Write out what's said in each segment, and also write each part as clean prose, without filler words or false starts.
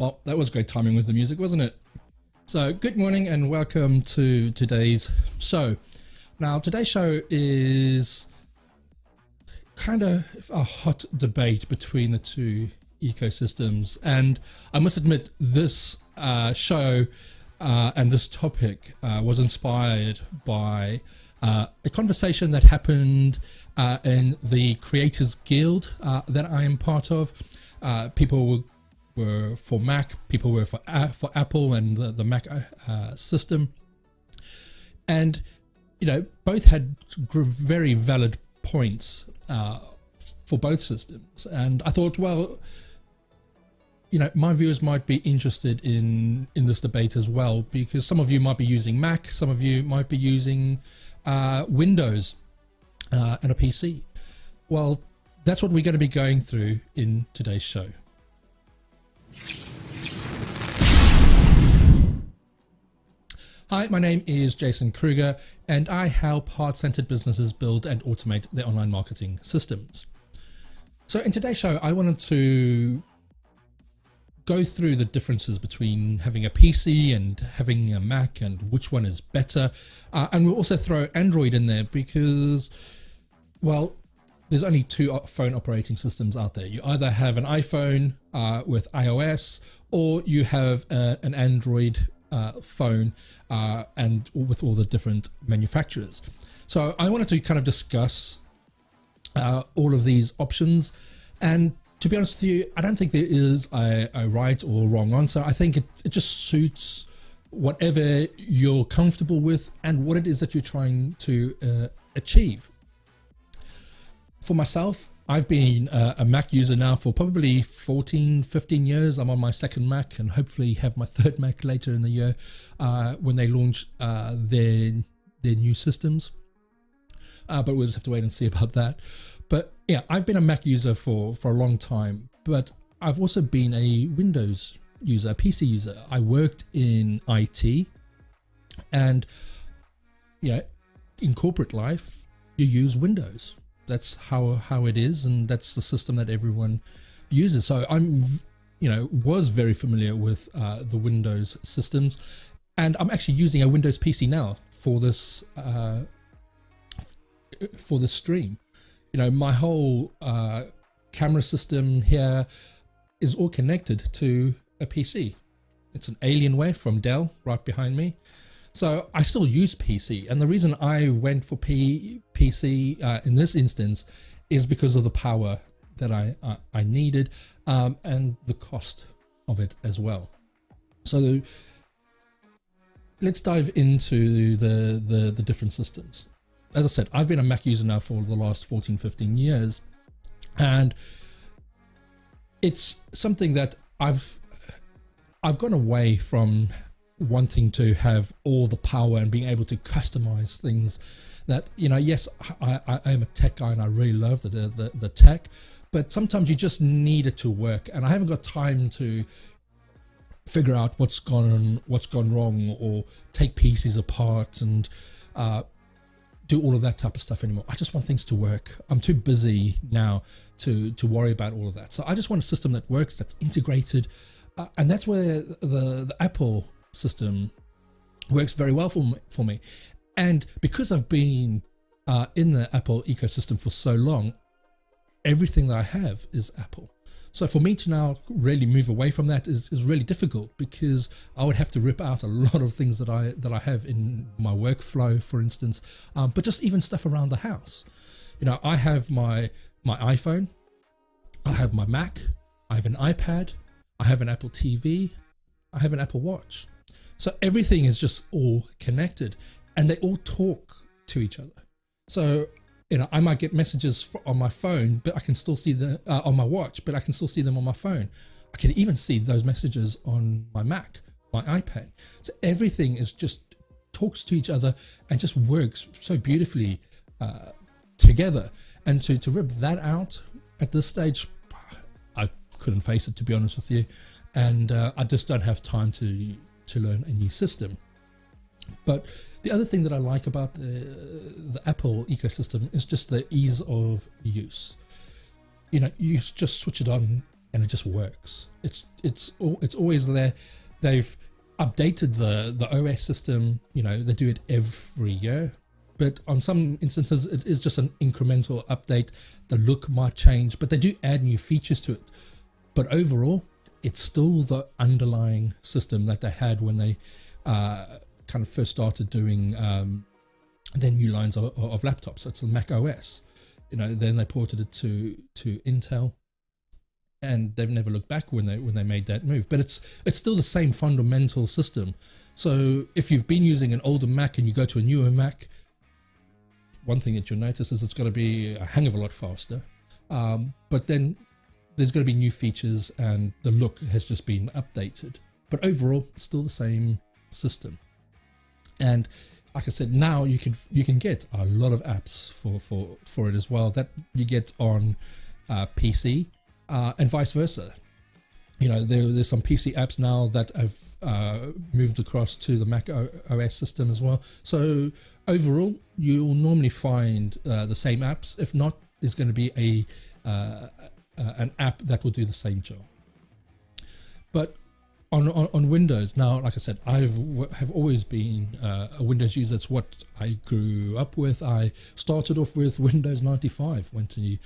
Well, that was great timing with the music, wasn't it? So, good morning and welcome to today's show. Now, today's show is kind of a hot debate between the two ecosystems, and I must admit this show and this topic was inspired by a conversation that happened in the Creators Guild that I am part of. People were for Mac, people were for Apple and the Mac system, and both had very valid points for both systems. And I thought, well, my viewers might be interested in this debate as well, because some of you might be using Mac, some of you might be using Windows and a PC. Well, that's what we're going to be going through in today's show. Hi, my name is Jason Kruger, and I help heart-centered businesses build and automate their online marketing systems. So in today's show, I wanted to go through the differences between having a PC and having a Mac and which one is better. And we'll also throw Android in there because, well, there's only two phone operating systems out there. You either have an iPhone with iOS, or you have an Android phone and with all the different manufacturers. So I wanted to kind of discuss all of these options, and to be honest with you, I don't think there is a right or wrong answer. I think it just suits whatever you're comfortable with and what it is that you're trying to achieve. For myself, I've been a Mac user now for probably 14, 15 years. I'm on my second Mac and hopefully have my third Mac later in the year when they launch their new systems. But we'll just have to wait and see about that. But yeah, I've been a Mac user for a long time, but I've also been a Windows user, a PC user. I worked in IT, and in corporate life, you use Windows. That's how it is, and that's the system that everyone uses. So I'm, was very familiar with the Windows systems, and I'm actually using a Windows PC now for this stream. My whole camera system here is all connected to a PC. It's an Alienware from Dell right behind me. So I still use PC, and the reason I went for PC in this instance is because of the power that I needed and the cost of it as well. So let's dive into the different systems. As I said, I've been a Mac user now for the last 14, 15 years, and it's something that I've gone away from wanting to have all the power and being able to customize things that, yes, I am a tech guy and I really love the tech, but sometimes you just need it to work, and I haven't got time to figure out what's gone wrong or take pieces apart and do all of that type of stuff anymore. I just want things to work. I'm too busy now to worry about all of that. So I just want a system that works, that's integrated, and that's where the Apple system works very well for me. And because I've been in the Apple ecosystem for so long, everything that I have is Apple. So for me to now really move away from that is really difficult, because I would have to rip out a lot of things that I have in my workflow, for instance, but just even stuff around the house. I have my iPhone, I have my Mac, I have an iPad, I have an Apple TV, I have an Apple Watch. So everything is just all connected, and they all talk to each other. So I might get messages on my phone, but I can still see on my watch, but I can still see them on my phone. I can even see those messages on my Mac, my iPad. So everything is just talks to each other and just works so beautifully together. And to rip that out at this stage, I couldn't face it, to be honest with you. And I just don't have time to learn a new system. But the other thing that I like about the Apple ecosystem is just the ease of use. You just switch it on and it just works. It's always there. They've updated the OS system. They do it every year, but on some instances it is just an incremental update. The look might change, but they do add new features to it. But overall, it's still the underlying system that they had when they kind of first started doing their new lines of laptops. So it's the Mac OS. Then they ported it to Intel, and they've never looked back when they made that move. But it's still the same fundamental system. So if you've been using an older Mac and you go to a newer Mac, one thing that you'll notice is it's going to be a hang of a lot faster. But then there's going to be new features, and the look has just been updated. But overall, still the same system. And like I said, now you can get a lot of apps for it as well that you get on PC, and vice versa. There's some PC apps now that have moved across to the Mac OS system as well. So overall, you'll normally find the same apps. If not, there's going to be an app that will do the same job. But on Windows now, like I said, have always been a Windows user. It's what I grew up with. I started off with Windows 95, went to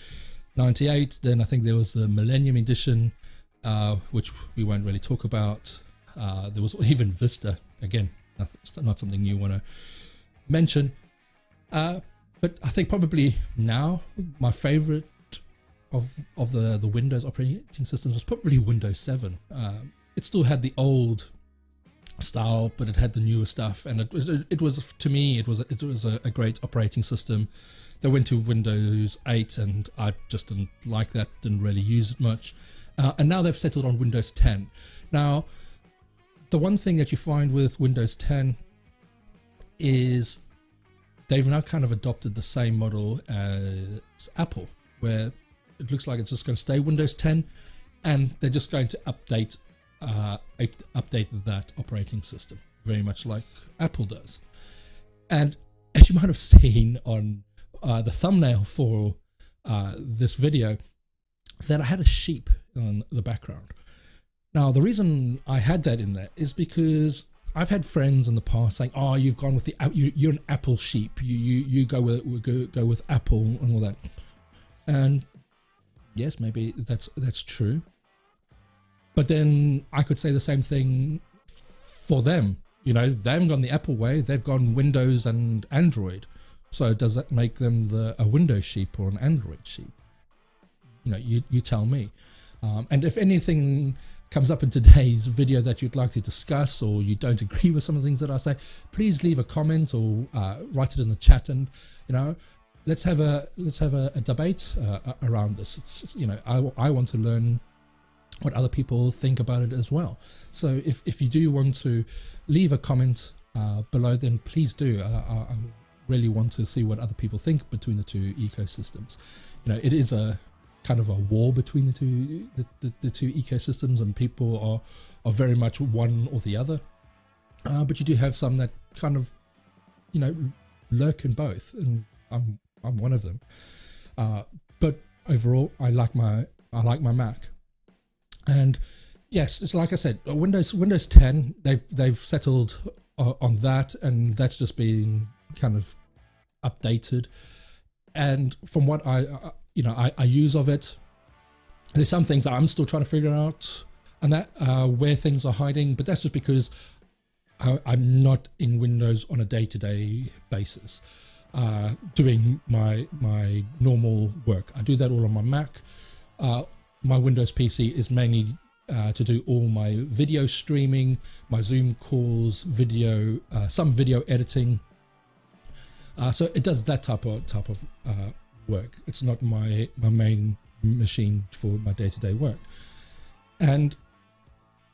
98. Then I think there was the Millennium Edition, which we won't really talk about. There was even Vista. Again, not something you want to mention. But I think probably now my favorite of the Windows operating systems was probably Windows 7. It still had the old style, but it had the newer stuff, and it was to me it was a great operating system. They went to Windows 8, and I just didn't like that, didn't really use it much. And now they've settled on Windows 10. Now, the one thing that you find with Windows 10 is they've now kind of adopted the same model as Apple, where it looks like it's just going to stay Windows 10, and they're just going to update that operating system, very much like Apple does. And as you might have seen on the thumbnail for this video, that I had a sheep on the background. Now, the reason I had that in there is because I've had friends in the past saying, "Oh, you've gone with you're an Apple sheep. You go with Apple and all that." And yes, maybe that's true. But then I could say the same thing for them. They haven't gone the Apple way. They've gone Windows and Android. So does that make them a Windows sheep or an Android sheep? You tell me. And if anything comes up in today's video that you'd like to discuss, or you don't agree with some of the things that I say, please leave a comment or write it in the chat, and let's have a debate around this. It's I want to learn what other people think about it as well. So if you do want to leave a comment below, then please do. I really want to see what other people think between the two ecosystems. It is a kind of a war between the two ecosystems, and people are very much one or the other. But you do have some that kind of lurk in both, and I'm one of them. But overall, I like my Mac. And yes, it's like I said, Windows 10, they've settled on that, and that's just been kind of updated. And from what I use of it, there's some things that I'm still trying to figure out, and that where things are hiding. But that's just because I'm not in Windows on a day-to-day basis, doing my normal work. I do that all on my Mac. My Windows PC is mainly to do all my video streaming, my Zoom calls, video, some video editing. So it does that type of work. It's not my main machine for my day-to-day work. And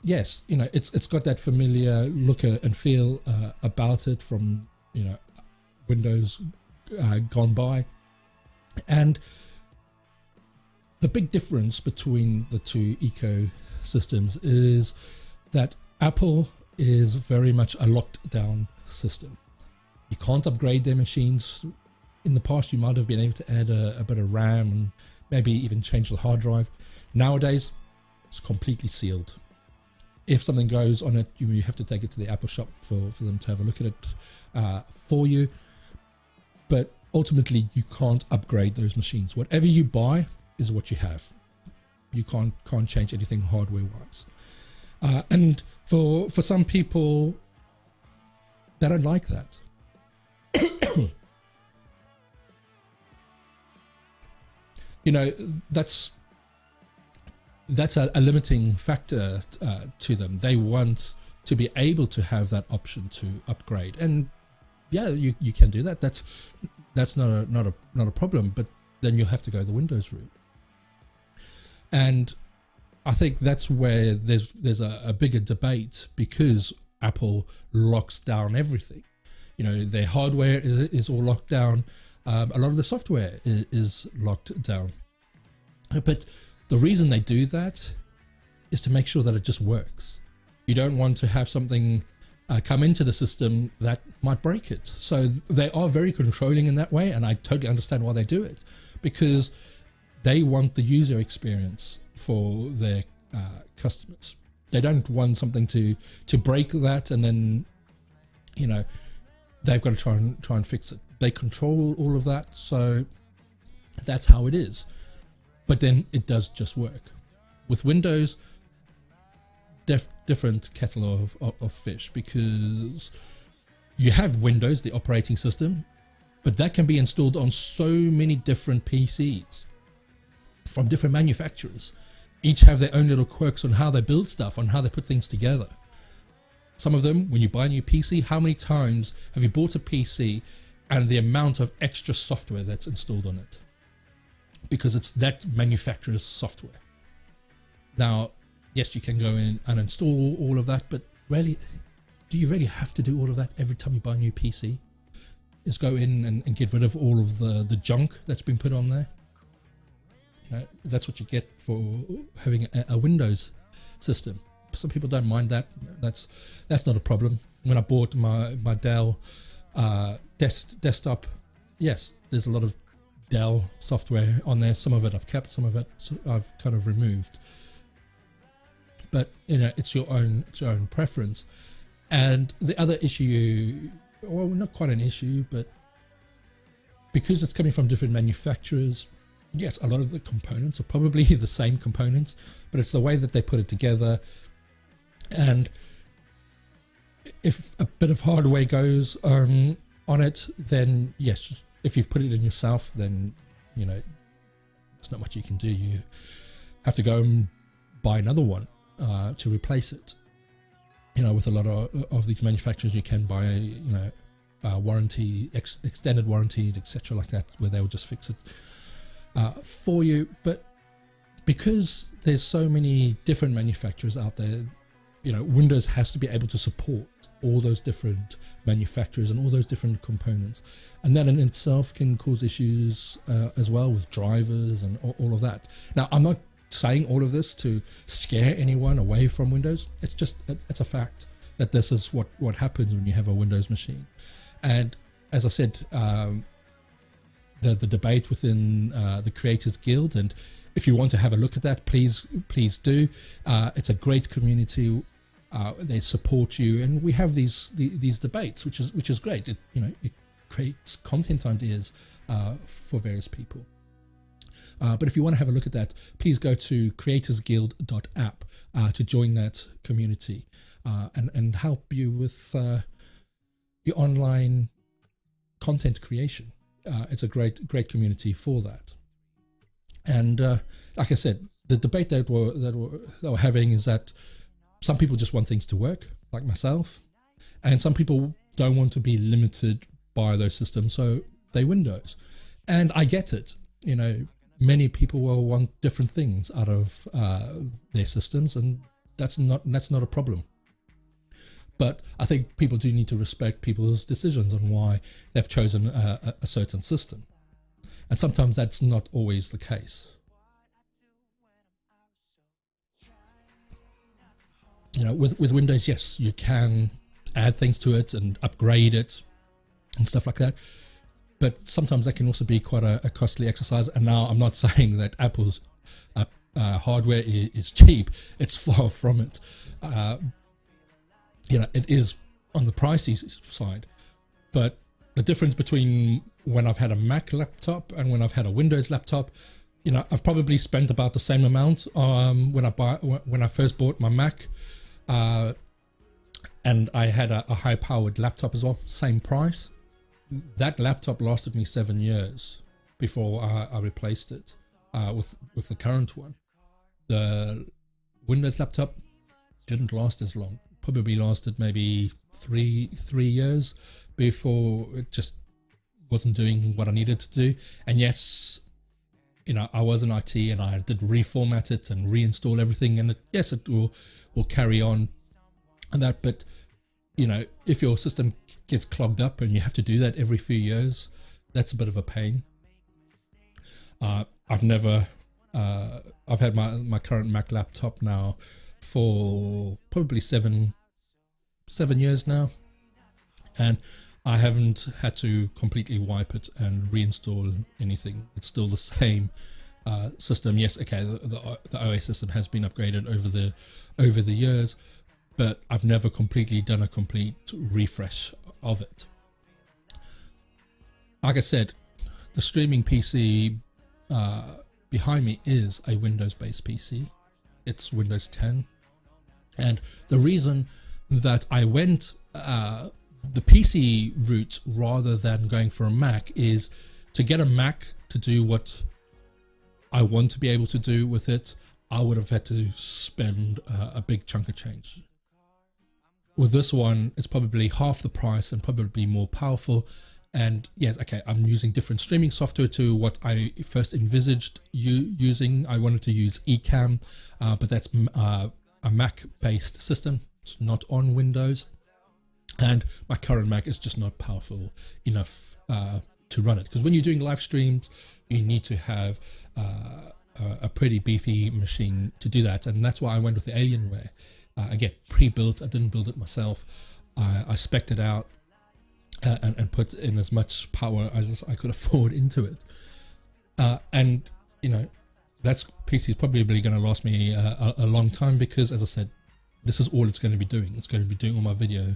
yes, it's got that familiar look and feel about it from Windows gone by. And the big difference between the two ecosystems is that Apple is very much a locked down system. You can't upgrade their machines. In the past, you might have been able to add a bit of RAM and maybe even change the hard drive. Nowadays, It's completely sealed. If something goes on it, you have to take it to the Apple shop for them to have a look at it for you. But ultimately, you can't upgrade those machines. Whatever you buy is what you have. You can't change anything hardware-wise. And for some people, they don't like that. You know, that's a limiting factor to them. They want to be able to have that option to upgrade, and yeah, you can do that. That's not a problem. But then you'll have to go the Windows route, and I think that's where there's a bigger debate, because Apple locks down everything. You know, their hardware is all locked down. A lot of the software is locked down. But the reason they do that is to make sure that it just works. You don't want to have something come into the system that might break it. So they are very controlling in that way, and I totally understand why they do it, because they want the user experience for their customers. They don't want something to break that, and then, you know, they've got to try and fix it. They control all of that, so that's how it is. But then it does just work. With Windows, different kettle of fish, because you have Windows, the operating system, but that can be installed on so many different PCs from different manufacturers. Each have their own little quirks on how they build stuff, on how they put things together. Some of them, when you buy a new PC, how many times have you bought a PC and the amount of extra software that's installed on it? Because it's that manufacturer's software. Now, yes, you can go in and install all of that, but really, do you really have to do all of that every time you buy a new PC? Just go in and get rid of all of the junk that's been put on there. You know, that's what you get for having a Windows system. Some people don't mind that. That's not a problem. When I bought my Dell desktop, yes, there's a lot of Dell software on there. Some of it I've kept, some of it I've kind of removed. But you know, it's your own preference. And the other issue, well, not quite an issue, but because it's coming from different manufacturers, yes, a lot of the components are probably the same components, but it's the way that they put it together. And if a bit of hardware goes on it, then yes, if you've put it in yourself, then, you know, there's not much you can do. You have to go and buy another one to replace it. You know, with a lot of these manufacturers, you can buy, you know, warranty, extended warranties, etc., like that, where they will just fix it for you. But because there's so many different manufacturers out there, you know, Windows has to be able to support all those different manufacturers and all those different components, and that in itself can cause issues as well with drivers and all of that. Now, I'm not saying all of this to scare anyone away from Windows. It's just, it's a fact that this is what happens when you have a Windows machine. And as I said, the debate within the Creators Guild, and if you want to have a look at that, please do. It's a great community. They support you, and we have these debates, which is great. It, you know, it creates content ideas for various people. But if you want to have a look at that, please go to creatorsguild.app to join that community and help you with your online content creation. It's a great community for that. And like I said, the debate that we're having is that some people just want things to work, like myself, and some people don't want to be limited by those systems, so they Windows. And I get it. You know, many people will want different things out of their systems, and that's not a problem. But I think people do need to respect people's decisions on why they've chosen a certain system. And sometimes that's not always the case. You know, with Windows, yes, you can add things to it and upgrade it and stuff like that. But sometimes that can also be quite a costly exercise. And now I'm not saying that Apple's hardware is cheap. It's far from it. It is on the pricey side, but the difference between when I've had a Mac laptop and when I've had a Windows laptop, I've probably spent about the same amount when I first bought my Mac, and I had a high-powered laptop as well, same price. That laptop lasted me 7 years before I replaced it with the current one. The Windows laptop didn't last as long. Probably lasted maybe three years before it just wasn't doing what I needed to do. And yes, I was in IT and I did reformat it and reinstall everything, and it will carry on and that. But if your system gets clogged up and you have to do that every few years, that's a bit of a pain. I've had my current Mac laptop now for probably seven years now, and I haven't had to completely wipe it and reinstall anything. It's still the same system. Yes, okay, the OS system has been upgraded over the years, but I've never completely done a complete refresh of it. Like I said, the streaming PC behind me is a Windows-based PC. It's Windows 10, and the reason that I went the PC route rather than going for a Mac is to get a Mac to do what I want to be able to do with it. I would have had to spend a big chunk of change. With this one, it's probably half the price and probably more powerful. And yes, okay, I'm using different streaming software to what I first envisaged using. I wanted to use Ecamm, but that's a Mac-based system. It's not on Windows. And my current Mac is just not powerful enough to run it. Because when you're doing live streams, you need to have a pretty beefy machine to do that. And that's why I went with the Alienware. Again, pre-built. I didn't build it myself. I spec'd it out and put in as much power as I could afford into it. And, that's PC is probably going to last me a long time because, as I said, this is all it's going to be doing. It's going to be doing all my video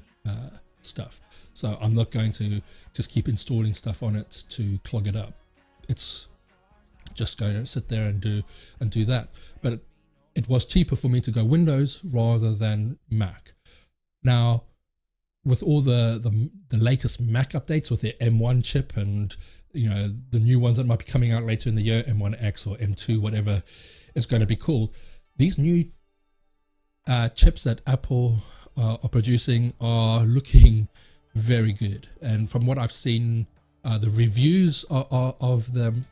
stuff. So I'm not going to just keep installing stuff on it to clog it up. It's just going to sit there and do that. But it was cheaper for me to go Windows rather than Mac. Now, with all the latest Mac updates with their M1 chip and the new ones that might be coming out later in the year, M1X or M2, whatever it's going to be called, these new chips that Apple are producing are looking very good. And from what I've seen, the reviews of them,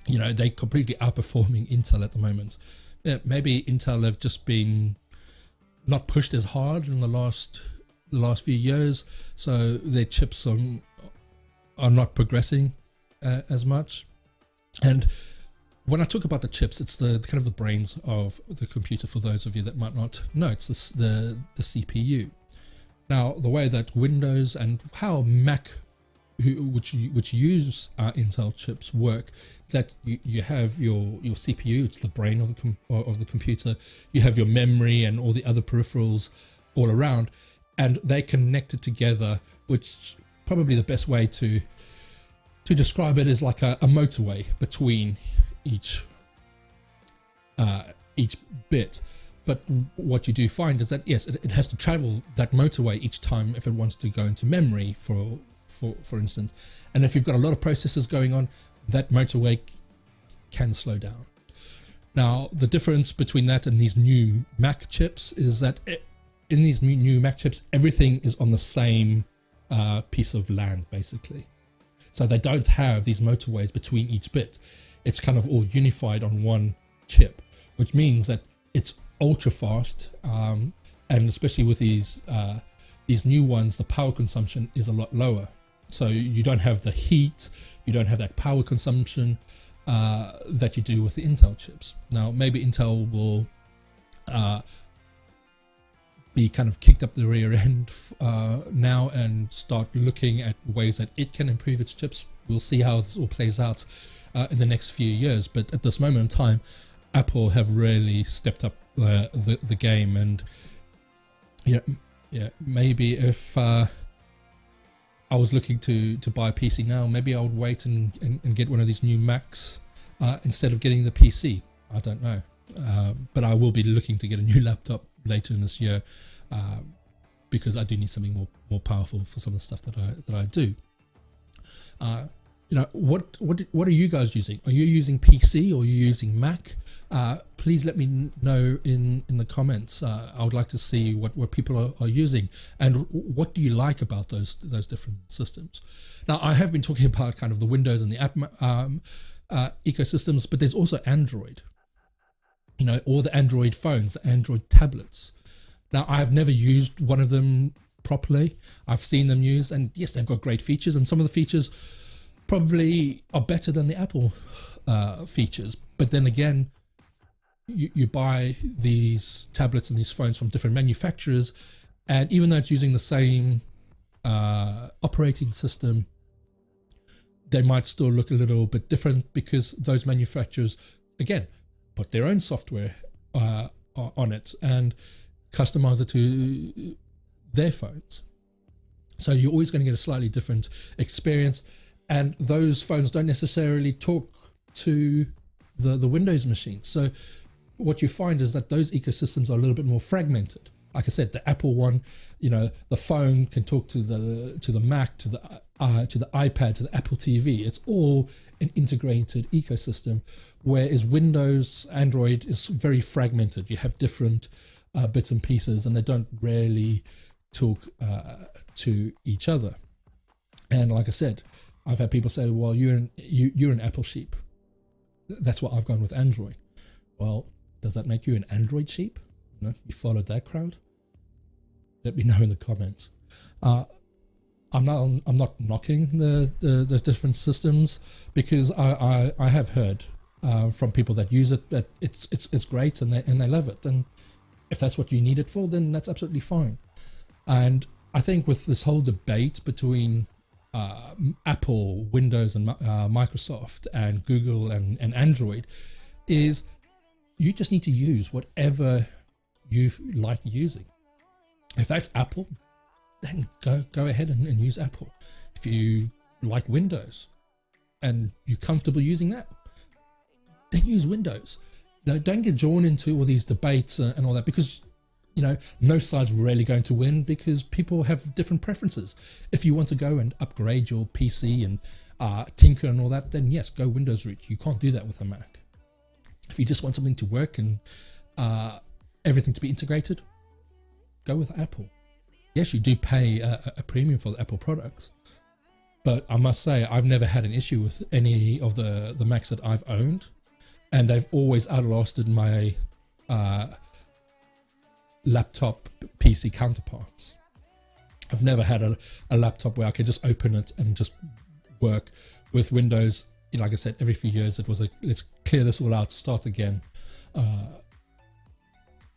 they're completely outperforming Intel at the moment. Yeah, maybe Intel have just been not pushed as hard in the last few years, so their chips are not progressing as much. And when I talk about the chips, it's the kind of the brains of the computer. For those of you that might not know, it's the CPU. Now, the way that Windows and how Mac, which use Intel chips, work, is that you have your CPU. It's the brain of the computer. You have your memory and all the other peripherals all around, and they connected together. Which probably the best way to describe it is like a motorway between each bit. But what you do find is that yes, it has to travel that motorway each time if it wants to go into memory, for instance. And if you've got a lot of processes going on, that motorway can slow down. Now, the difference between that and these new Mac chips is that in these new Mac chips, everything is on the same piece of land, basically. So they don't have these motorways between each bit. It's kind of all unified on one chip, which means that it's ultra fast, and especially with these new ones, the power consumption is a lot lower. So you don't have the heat, you don't have that power consumption that you do with the Intel chips. Now, maybe Intel will be kind of kicked up the rear end now and start looking at ways that it can improve its chips. We'll see how this all plays out in the next few years. But at this moment in time, Apple have really stepped up the game, and maybe if I was looking to buy a PC now, maybe I would wait and get one of these new Macs instead of getting the PC. I don't know, but I will be looking to get a new laptop later in this year because I do need something more powerful for some of the stuff that I do. What are you guys using? Are you using PC or are you using Mac? Please let me know in the comments. I would like to see what people are using, and what do you like about those different systems. Now, I have been talking about kind of the Windows and the app ecosystems, but there's also Android. All the Android phones, the Android tablets. Now, I have never used one of them properly. I've seen them used, and yes, they've got great features, and some of the features probably are better than the Apple features. But then again, you buy these tablets and these phones from different manufacturers, and even though it's using the same operating system, they might still look a little bit different because those manufacturers, again, put their own software on it and customize it to their phones. So you're always going to get a slightly different experience, and those phones don't necessarily talk to the Windows machine. So what you find is that those ecosystems are a little bit more fragmented. Like I said, the Apple one, the phone can talk to the Mac, to the iPad, to the Apple TV. It's all an integrated ecosystem, whereas Windows, Android is very fragmented. You have different bits and pieces, and they don't really talk to each other. And like I said, I've had people say, well, you're an Apple sheep. That's why I've gone with Android. Well, does that make you an Android sheep? You followed that crowd? Let me know in the comments. I'm not knocking those different systems, because I have heard from people that use it that it's great and they love it. And if that's what you need it for, then that's absolutely fine. And I think with this whole debate between Apple, Windows, and Microsoft, and Google and Android, is you just need to use whatever you like using. If that's Apple, then go ahead and use Apple. If you like Windows and you're comfortable using that, then use Windows. Now, don't get drawn into all these debates and all that, because no side's really going to win, because people have different preferences. If you want to go and upgrade your PC and tinker and all that, then yes, go Windows route. You can't do that with a Mac. If you just want something to work and everything to be integrated, go with Apple. Yes, you do pay a premium for the Apple products, but I must say I've never had an issue with any of the Macs that I've owned, and they've always outlasted my laptop PC counterparts. I've never had a laptop where I could just open it and just work. With Windows, like I said, every few years it was let's clear this all out, start again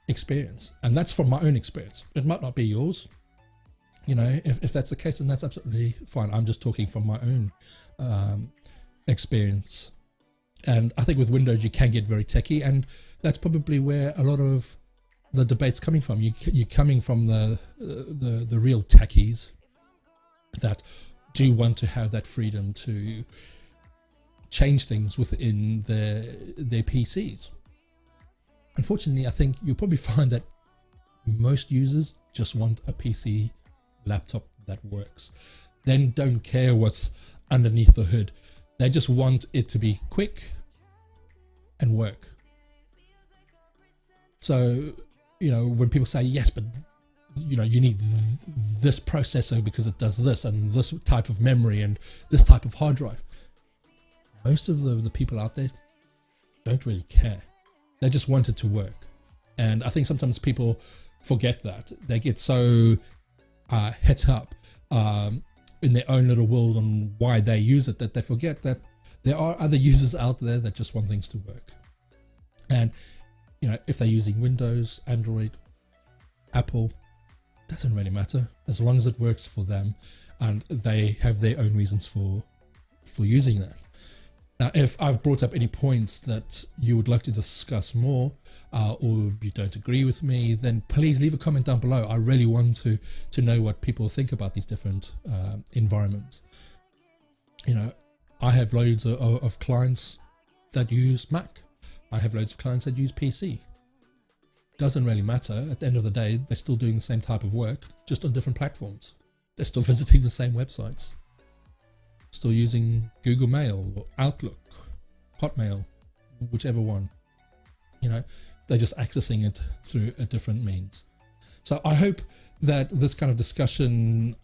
experience. And that's from my own experience. It might not be yours. If that's the case, then that's absolutely fine. I'm just talking from my own experience. And I think with Windows you can get very techie, and that's probably where a lot of the debate's coming from. You're coming from the real techies that do want to have that freedom to change things within their PCs. Unfortunately, I think you'll probably find that most users just want a PC laptop that works. They don't care what's underneath the hood. They just want it to be quick and work. So, when people say, yes, but you need this processor because it does this, and this type of memory and this type of hard drive, most of the people out there don't really care. They just want it to work. And I think sometimes people forget that. They get so het up in their own little world on why they use it, that they forget that there are other users out there that just want things to work. And if they're using Windows, Android, Apple, doesn't really matter, as long as it works for them and they have their own reasons for using that. Now, if I've brought up any points that you would like to discuss more, or you don't agree with me, then please leave a comment down below. I really want to know what people think about these different environments. You know, I have loads of clients that use Mac. I have loads of clients that use PC. Doesn't really matter. At the end of the day, they're still doing the same type of work, just on different platforms. They're still visiting the same websites. Still using Google Mail or Outlook, Hotmail, whichever one. You know, they're just accessing it through a different means. So I hope that this kind of discussion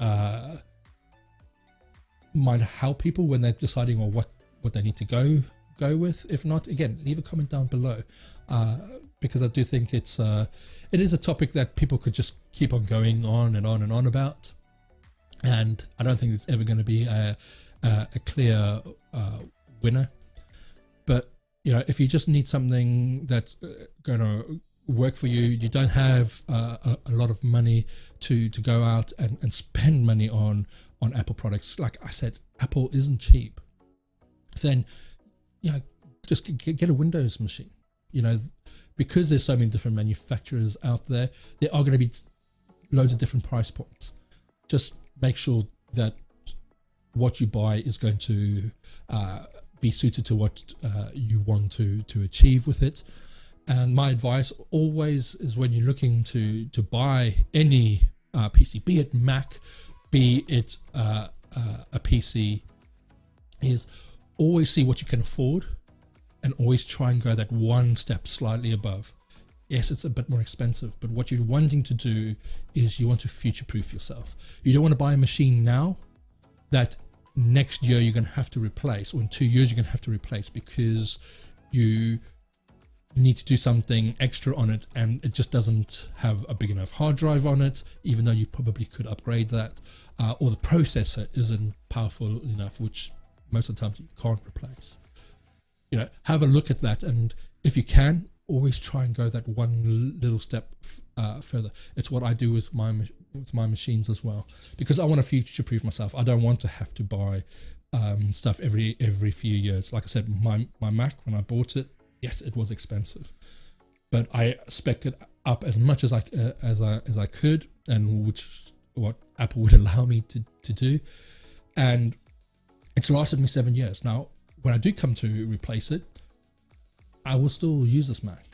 might help people when they're deciding on what they need to go with. If not, again, leave a comment down below, because I do think it is a topic that people could just keep on going on and on and on about, and I don't think it's ever going to be a clear winner. But you know, if you just need something that's going to work for you, you don't have a lot of money to go out and spend money on Apple products. Like I said, Apple isn't cheap. Then, you know, just get a Windows machine. You know, because there's so many different manufacturers out there, there are going to be loads of different price points. Just make sure that what you buy is going to be suited to what you want to achieve with it. And my advice always is, when you're looking to buy any PC, be it Mac, be it a PC, is always see what you can afford and always try and go that one step slightly above. Yes, it's a bit more expensive, but what you're wanting to do is you want to future-proof yourself. You don't want to buy a machine now that next year you're going to have to replace, or in 2 years you're going to have to replace, because you need to do something extra on it and it just doesn't have a big enough hard drive on it, even though you probably could upgrade that, or the processor isn't powerful enough, which most of the time you can't replace. You know, have a look at that, and if you can, always try and go that one little step further. It's what I do with my machines as well, because I want to future-proof myself. I don't want to have to buy stuff every few years. Like I said, my Mac, when I bought it, yes, it was expensive, but I spec'd it up as much as I could, and what Apple would allow me to do, and it's lasted me 7 years. Now, when I do come to replace it, I will still use this Mac.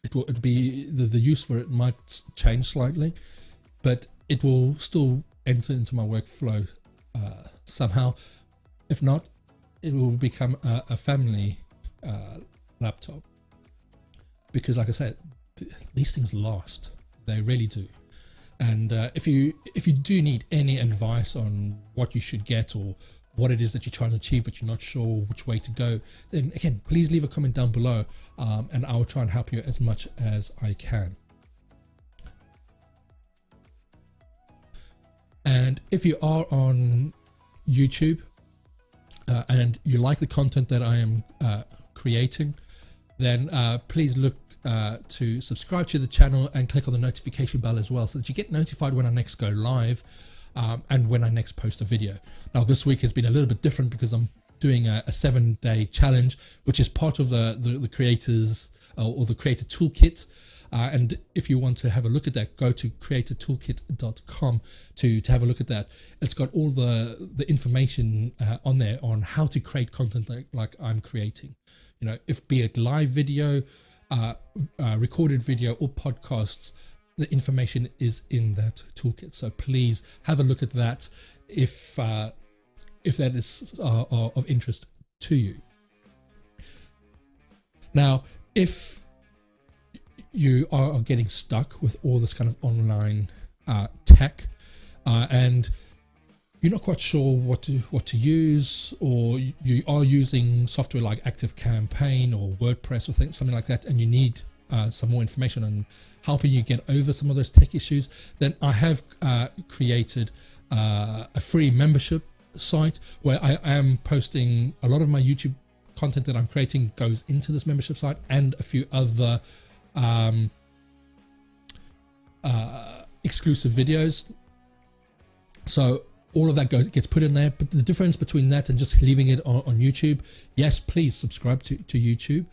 It'll be the use for it might change slightly, but it will still enter into my workflow somehow. If not, it will become a family laptop, because like I said, these things last. They really do. And if you do need any advice on what you should get, or what it is that you're trying to achieve but you're not sure which way to go, then again, please leave a comment down below, and I will try and help you as much as I can. And if you are on YouTube and you like the content that I am creating, then please look to subscribe to the channel and click on the notification bell as well, so that you get notified when I next go live, and when I next post a video. Now, this week has been a little bit different because I'm doing a 7-day challenge, which is part of the creators or the creator toolkit. And if you want to have a look at that, go to creatortoolkit.com to have a look at that. It's got all the information on there on how to create content like I'm creating. You know, if be it live video, recorded video, or podcasts, the information is in that toolkit. So please have a look at that if that is of interest to you. Now, if you are getting stuck with all this kind of online tech, and you're not quite sure what to use, or you are using software like ActiveCampaign or WordPress or something like that, and you need some more information on helping you get over some of those tech issues, then I have created a free membership site where I am posting a lot of my YouTube content that I'm creating goes into this membership site, and a few other exclusive videos. So all of that gets put in there. But the difference between that and just leaving it on YouTube, yes, please subscribe to YouTube.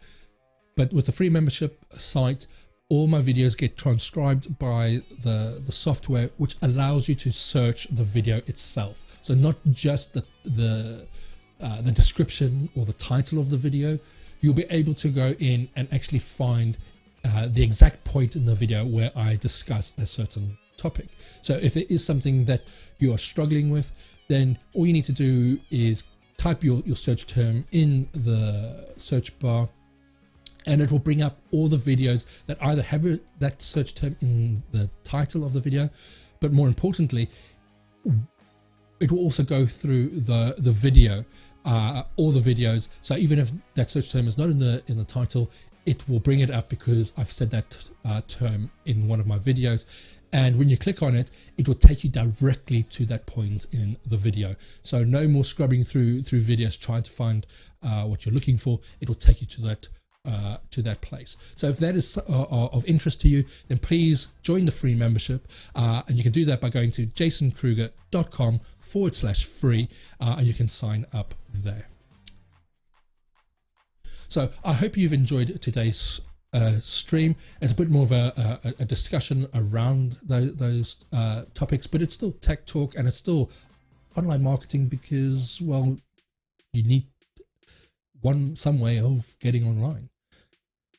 But with the free membership site, all my videos get transcribed by the software, which allows you to search the video itself. So not just the description or the title of the video. You'll be able to go in and actually find the exact point in the video where I discuss a certain topic. So if there is something that you are struggling with, then all you need to do is type your search term in the search bar, and it will bring up all the videos that either have that search term in the title of the video, but more importantly, it will also go through the video, all the videos. So even if that search term is not in the title, it will bring it up because I've said that term in one of my videos. And when you click on it, it will take you directly to that point in the video. So no more scrubbing through videos trying to find what you're looking for. It will take you to that place. So if that is of interest to you, then please join the free membership, and you can do that by going to jasonkruger.com/free, and you can sign up there. So I hope you've enjoyed today's stream. It's a bit more of a discussion around those topics, but it's still tech talk and it's still online marketing because, well, you need some way of getting online.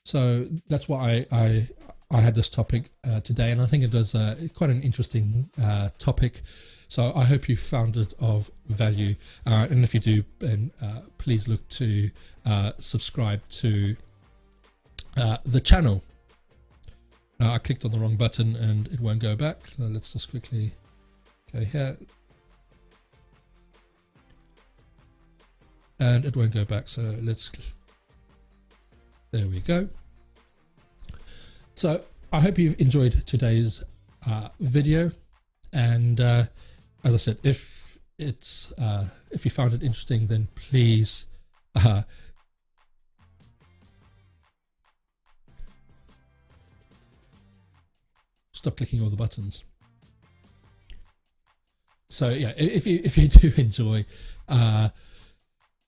So that's why I had this topic today, and I think it was quite an interesting topic. So I hope you found it of value, and if you do, then please look to subscribe to the channel. Now I clicked on the wrong button and it won't go back, so let's just quickly go here, and it won't go back, so there we go. So I hope you've enjoyed today's video, and as I said, if you found it interesting, then please stop clicking all the buttons. So yeah, if you do enjoy the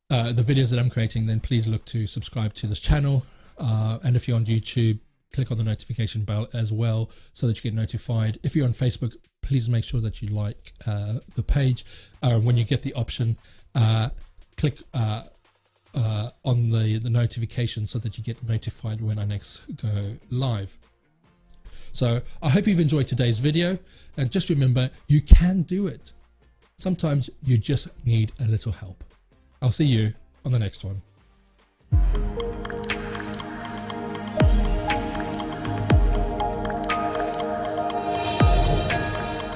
videos that I'm creating, then please look to subscribe to this channel, and if you're on YouTube, click on the notification bell as well so that you get notified. If you're on Facebook, please make sure that you like the page. When you get the option, click on the notification so that you get notified when I next go live. So I hope you've enjoyed today's video, and just remember, you can do it. Sometimes you just need a little help. I'll see you on the next one.